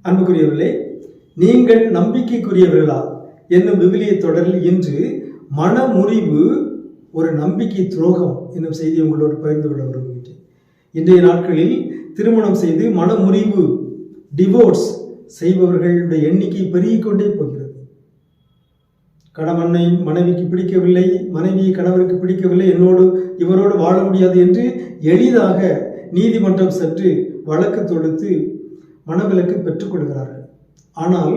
அன்புக்குரியவர்களே, நீங்கள் நம்பிக்கைக்குரியவர்களா என்னும் விவிலிய தொடரில் இன்று மனமுறிவு ஒரு நம்பிக்கை துரோகம் என்னும் செய்தி உங்களோடு பகிர்ந்து கொள்ள விரும்புகின்றேன். இன்றைய நாட்களில் திருமணம் செய்து மனமுறிவு டிவோர்ஸ் செய்பவர்களுடைய எண்ணிக்கை பெருகிக்கொண்டே போகிறது. கணவனை மனைவிக்கு பிடிக்கவில்லை, மனைவியை கணவருக்கு பிடிக்கவில்லை, இவரோடு வாழ முடியாது என்று எளிதாக நீதிமன்றம் சென்று வழக்கு தொடுத்து மனவிலக்கு பெற்றுக்கொள்கிறார்கள். ஆனால்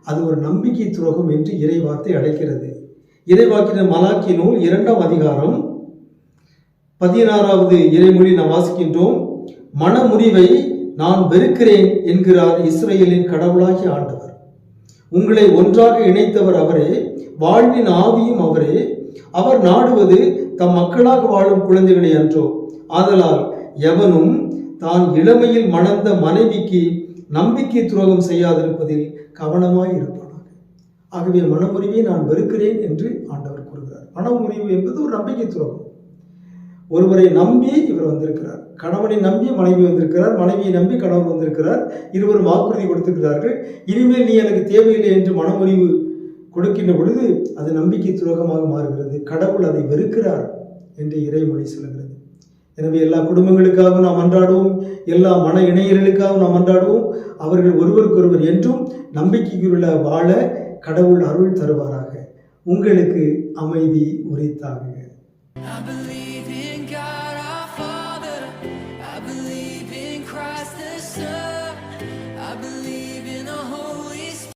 அது ஒரு நம்பிக்கை துரோகம் என்று இறைவார்த்தை அழைக்கிறது. இறைவாக்கினர் மலாக்கி நூல் 2ஆம் அதிகாரம் 16வது இறைமொழி நாம் வாசிக்கின்றோம். மனமுறிவை நான் வெறுக்கிறேன் என்கிறார் இஸ்ரவேலின் கடவுளாகிய ஆண்டவர். உங்களை ஒன்றாக இணைத்தவர் அவரே, வாழ்வின் ஆவியும் அவரே. அவர் நாடுவது தம் மக்களாக வாழும் குழந்தைகளை அன்றோ. ஆதலால் எவனும் தான் இளமையில் மணந்த மனைவிக்கு நம்பிக்கை துரோகம் செய்யாதிருப்பதில் கவனமாய் இருப்பானாக. ஆகவே மனமுறிவை நான் வெறுக்கிறேன் என்று ஆண்டவர் கூறுகிறார். மனமுறிவு என்பது ஒரு நம்பிக்கை துரோகம். ஒருவரை நம்பி இவர் வந்திருக்கிறார், கணவனை நம்பி மனைவி வந்திருக்கிறார், மனைவியை நம்பி கணவன் வந்திருக்கிறார், இருவரும் வாக்குறுதி கொடுத்திருக்கிறார்கள். இனிமேல் நீ எனக்கு தேவையில்லை என்று மனமுறிவு கொடுக்கின்ற பொழுது அது நம்பிக்கை துரோகமாக மாறுகிறது. கடவுள் அதை வெறுக்கிறார் என்று இறைமொழி சொல்கிறது. எனவே எல்லா குடும்பங்களுக்காகவும் நாம் அன்றாடுவோம், எல்லா மன இணையர்களுக்காகவும் நாம் அன்றாடுவோம். அவர்கள் ஒருவருக்கொருவர் என்றும் நம்பிக்கைக்குள்ள வாழ கடவுள் அருள் தருவாராக. உங்களுக்கு அமைதி உரித்தாக. I believe in God our Father, I believe in Christ the Son.